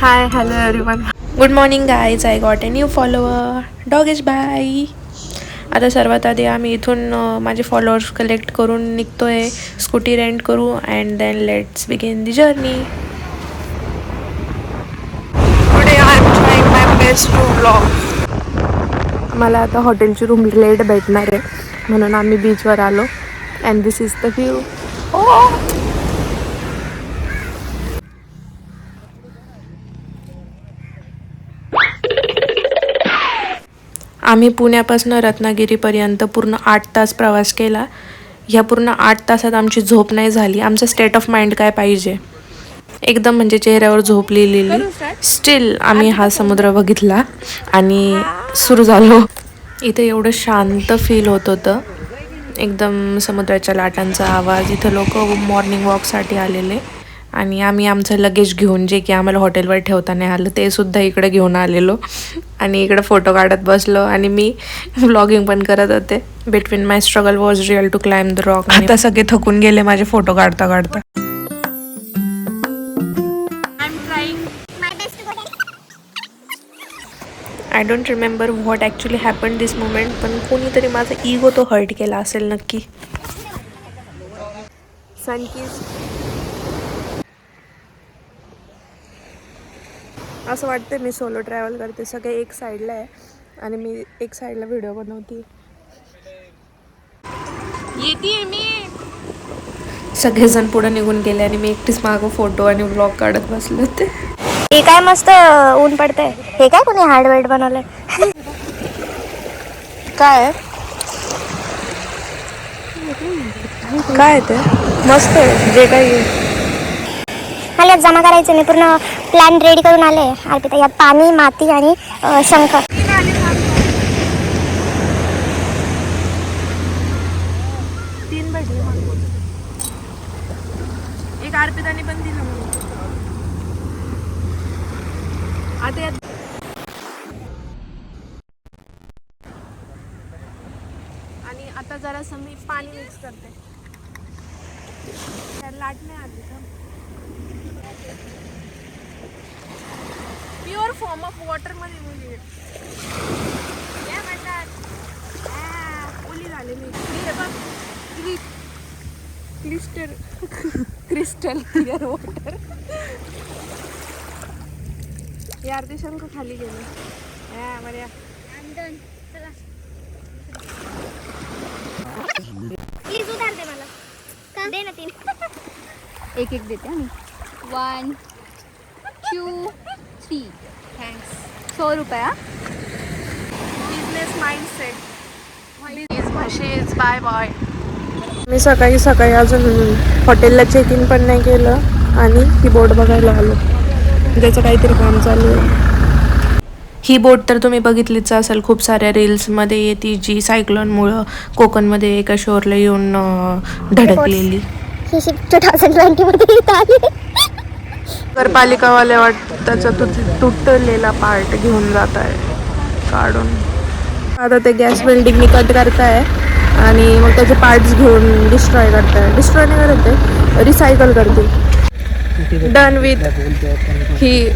Hi, hello everyone. Good morning guys. I got a new follower. Doggish bye. आता सर्वात आधी आम्ही इथून माझे फॉलोअर्स कलेक्ट करून निघतोय. स्कूटी रेंट करू and then let's begin the journey. Today I am trying my best to vlog. मला आता हॉटेलची रूम लेट भेटणार आहे म्हणून आम्ही बीचवर आलो and this is the view. आम्ही पुण्यापासून रत्नागिरीपर्यंत पूर्ण 8 तास प्रवास केला. ह्या पूर्ण 8 तासात आमची झोप नाही झाली. आमचं स्टेट ऑफ माइंड काय पाहिजे, एकदम म्हणजे चेहऱ्यावर झोप लिहिलेली. स्टील आम्ही हा समुद्र बघितला आणि सुरू झालो. इथे एवढं शांत फील होत होतं, एकदम समुद्राच्या लाटांचा आवाज. इथं लोक मॉर्निंग वॉकसाठी आलेले आणि आम्ही आमचं लगेज घेऊन, जे की आम्हाला हॉटेलवर ठेवता नाही आलं, ते सुद्धा इकडे घेऊन आलेलो आणि इकडे फोटो काढत बसलो आणि मी व्लॉगिंग पण करत होते. Between my struggle was real to climb the rock. आता सगळे थकून गेले माझे फोटो काढता काढता. I don't remember what actually happen this moment, पण कोणीतरी माझा इगो तो हर्ट केला असेल नक्की. सनकिस असं वाटतं मी सोलो ट्रॅव्हल करते. सगळे एक साईडला आहे आणि मी एक साईडला व्हिडिओ बनवते. येते मी. सगळेजण पुढे निघून गेले आणि मी एकटीच मागं फोटो आणि व्लॉग काढत बसले होते. हे काय मस्त ऊन पडतंय. हे काय कोणी हार्डवेअर बनवलंय? काय काय ते मस्त आहे जे काही. मला जमा करायचं. मी पूर्ण प्लॅन रेडी करून आले. अर्पिता, यात पाणी, माती आणि शंख. तीन भेटले एक अर्पिताने पण दिलं आता. आणि आता जरासं मी पाणी मिक्स करते. लाट नाही आली का? प्युअर फॉर्म ऑफ वॉटर मध्ये मुली ओली झाले मी. हे बघ, क्रिस्टल क्लिअर वॉटर. यार ते शंख खाली गेले. बऱ्या प्लीज उधार दे मला. दे ना 3. एक एक देते मी. 1 2 3. थँक्स. 100 रुपये. Business mindset. Bye bye. मी सकाळी अजून हॉटेलला चेक इन पण नाही केलं आणि ही बोट बघायला आलो. त्याचं काहीतरी काम चालू आहे. ही बोट तर तुम्ही बघितलीच असेल खूप साऱ्या रील्समध्ये येते, जी सायक्लोनमुळं कोकणमध्ये एका शोरला येऊन धडकलेली. ही शिप 2020 मध्ये आली. नगरपालिकावाले वाटतं त्याचा तुटलेला पार्ट घेऊन जात आहे काढून. आता ते गॅस वेल्डिंगनी कट करताय आणि मग त्याचे पार्ट्स घेऊन डिस्ट्रॉय करताय. डिस्ट्रॉय नाही करत ते, रिसायकल करते. Done with he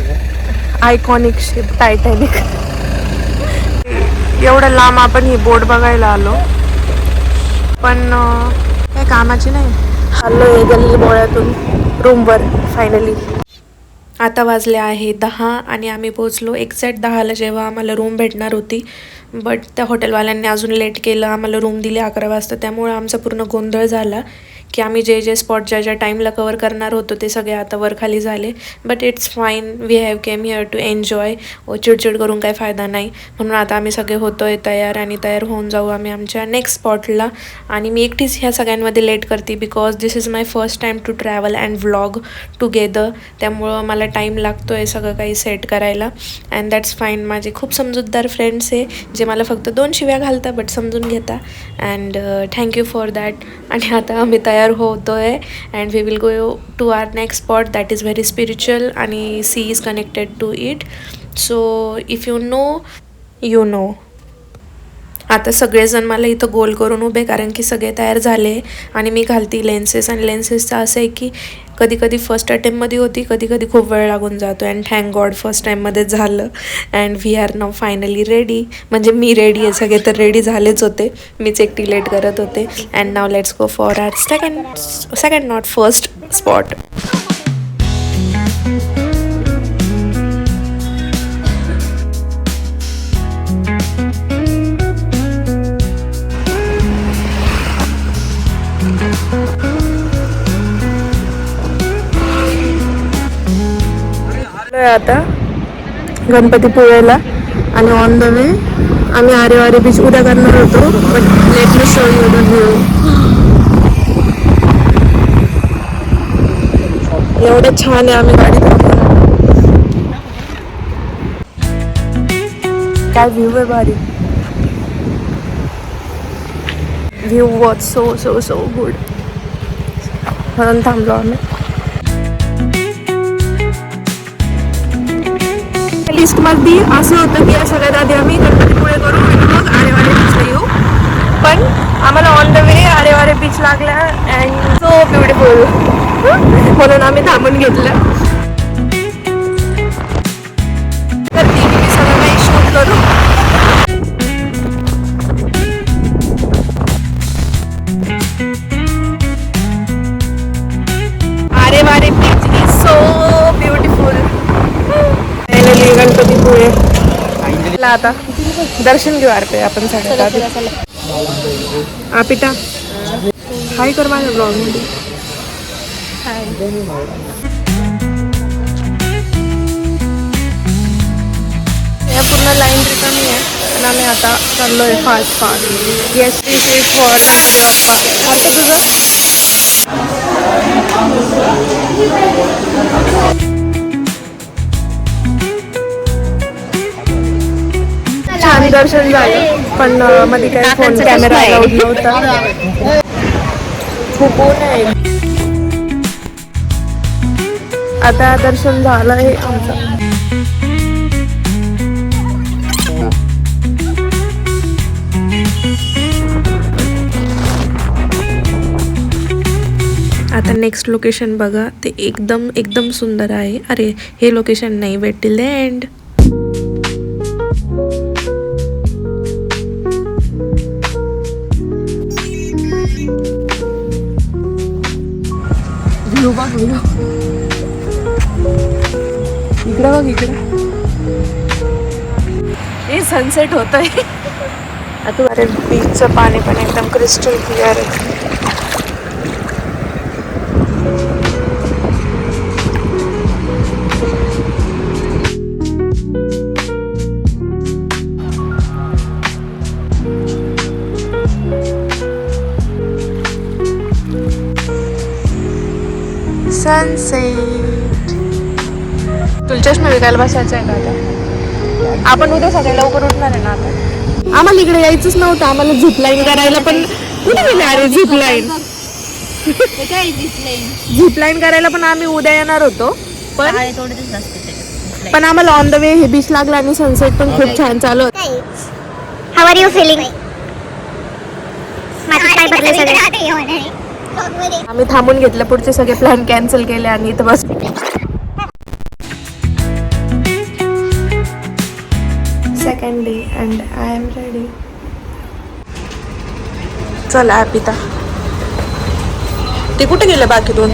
iconic ship Titanic. एवढं लांब आपण ही बोट बघायला आलो पण काही कामाची नाही. आलो आहे गल्ली बोळ्यातून रूमवर फायनली. आता वाजले आहे 10 आणि आम्ही पोचलो एक्झॅक्ट 10ला, जेव्हा आम्हाला रूम भेटणार होती. बट त्या हॉटेलवाल्यांनी अजून लेट केलं. आम्हाला रूम दिली 11 वाजता. त्यामुळे आमचा पूर्ण गोंधळ झाला की आम्ही जे स्पॉट ज्या टाईमला कवर करणार होतो ते सगळे आता वरखाली झाले. But it's fine, we have came here to enjoy. चिडचिड करून काही फायदा नाही. म्हणून आता आम्ही सगळे होतोय तयार आणि तयार होऊन जाऊ आम्ही आमच्या नेक्स्ट स्पॉटला. आणि मी एकटीच ह्या सगळ्यांमध्ये लेट करते because this is my first time to travel and vlog together. त्यामुळं मला टाईम लागतो आहे सगळं काही सेट करायला अँड दॅट्स फाईन. माझे खूप समजूतदार फ्रेंड्स आहे जे मला फक्त 2 शिव्या घालता बट समजून घेता अँड थँक्यू फॉर दॅट. आणि आता आम्ही तयार होतोय and we will go to our next spot that is very spiritual आणि sea is connected to it. So if you know you know. आता सगळेजण मला इथं गोल करून उभे, कारण की सगळे तयार झाले आणि मी घालती लेन्सेस. आणि लेन्सेसचं असं आहे की कधी कधी फर्स्ट अटेम्प्टमध्ये होती, कधी कधी खूप वेळ लागून जातो. अँड थँक गॉड फर्स्ट टाईममध्ये झालं. And we are now finally ready. म्हणजे मी रेडी आहे, सगळे तर रेडी झालेच होते, मीच एकटी लेट करत होते. And now let's go for our second not first spot. आता गणपतीपुळेला आणि ऑन द वे आम्ही आरेवारे बीच उद्या करणार होतो, but let me show you the view. एवढं छान आहे, आम्ही गाडीत काय व्ह्यू आहे भारी. View was so so so good, म्हणून थांबलो आम्ही. लिस्टमध्ये असं होतं की या सगळ्यात आधी आम्ही गणपतीपुळे करू आणि मग आरेवारे बीचला येऊ, पण आम्हाला on the way Aareware beach लागला अँड सो ब्युटिफुल, म्हणून आम्ही थांबून घेतलं. तर मी सगळं काही शूट करू. Aareware beach is so beautiful. Ganpatipule आता दर्शन घेऊ आरते आपण सगळ्यात आधी. आपिटा हाय कर माझ्या ब्लॉगमध्ये. या पूर्ण लाईन रिकामी आहे पण आम्ही आता चाललोय fast. Yes please wait for तुझं. छान दर्शन झालं, पण मध्ये काय फोन कॅमेरा अलाउड नव्हता. खूप ऊन आहे. आता दर्शन झालं आहे आमचं. आता नेक्स्ट लोकेशन बघा, ते एकदम एकदम सुंदर आहे. अरे हे लोकेशन नाही, वेट टिल द एंड. इकडं बघ, इकडं हे सनसेट होतोय. आता अरे बीचचं पाणी पण एकदम क्रिस्टल क्लिअर आहे. सनसेट. तुला चष्मा विकायला बसायचं आहे का आता? आपण उद्या सकाळी लवकर उठणार आहे ना आता. आम्हाला इकडे यायचंच नव्हतं, आम्हाला झिपलाईन करायला पण कुठे गेले. अरे झिपलाईन झिपलाईन करायला पण आम्ही उद्या येणार होतो, पण आम्हाला ऑन द वे हे बीच लागला आणि सनसेट पण खूप छान चालू होतं. How are you feeling? आम्ही थांबून घेतलं, पुढचे सगळे प्लॅन कॅन्सल केले आणि इथं बस. Second day and I am ready. चला अर्पिता, ते कुठे गेले बाकी दोन?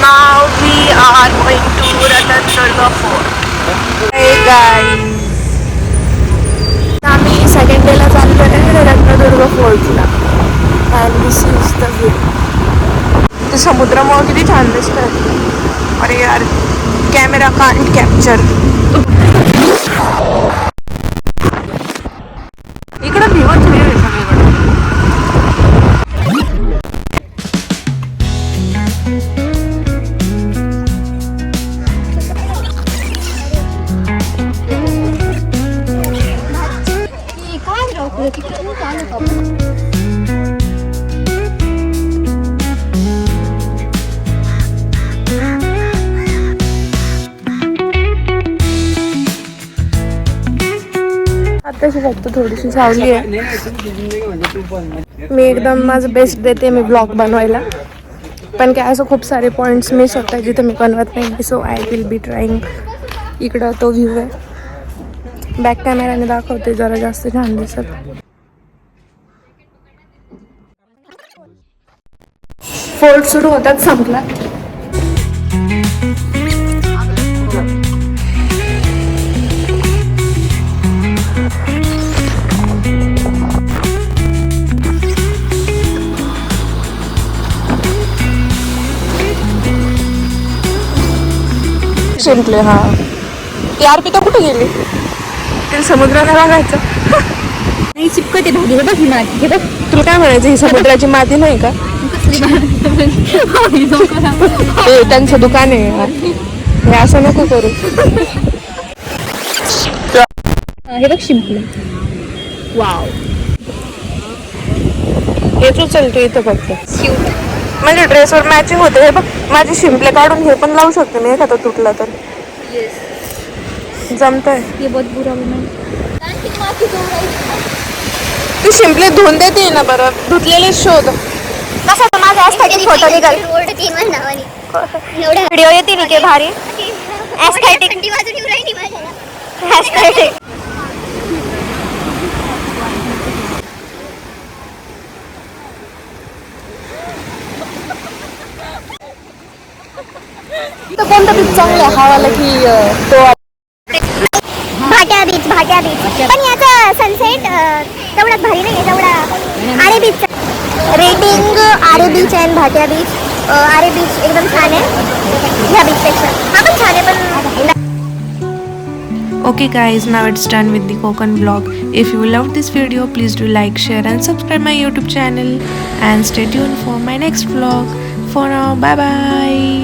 Now we are going to Ratnadurg fort. Hey guys, आम्ही सेकंड डेला चाललो आहे रत्नदुर्ग फोर्टला. And this is the view. ते समुद्रामुळे किती छान दिसतं. अरे यार, कॅमेरा कांट कॅप्चर. इकडं भिवत व्ह्यू आहे सगळीकडे. आताशी फक्त थोडीशी सावली आहे. मी एकदम माझं बेस्ट देते मी ब्लॉग बनवायला. पण काय असं खूप सारे पॉईंट्स मिस होत आहे जिथे मी बनवत नाही. So I will be trying. इकडं तो व्ह्यू आहे. बॅक कॅमेराने दाखवते जरा जास्त छान दिसत. फोर्ट सुरू होतात संपला. शिंपले हा. ती अर्पिता कुठे गेली? तिला समुद्राने बघायचं. नाही चिपकते भागी. हे बघ ही माती. हे बघ तुला काय म्हणायचं, ही समुद्राची माती नाही का? ते त्यांचं दुकान आहे यार. हे असं नको करू. हे बघ शिंपले. वाव. हेच उचलतो इथं फक्त. क्यूट. म्हणजे ड्रेसवर मॅचिंग होते. हे बघ माझे शिंपले काढून हे पण लावू शकते मी एखादा तुटला तर. येस. जमतंय. ये बहुत बुरा हुआ. ती शिंपले धुवून देते ना बरं. धुतलेले शोध. कसं तर माझा ॲस्थेटिक फोटो निघाल. व्हिडिओ येते ना के भारी. ॲस्थेटिक. ॲस्थेटिक. तर कोणतं बीच चांगलं आहे? हा वाला की तो? भाट्या बीच. भाट्या बीच पण याचा सनसेट तेवढाच भारी नाही आहे तेवढा Aare beach. Rating Aare beach and Bhatye beach. Aare beach एकदम छान आहे ह्या बीचपेक्षा. हा पण छान आहे पण. Okay guys, now it's done with the Konkan vlog. If you loved this video, please do like, share and subscribe my YouTube channel and stay tuned for my next vlog. For now, bye bye.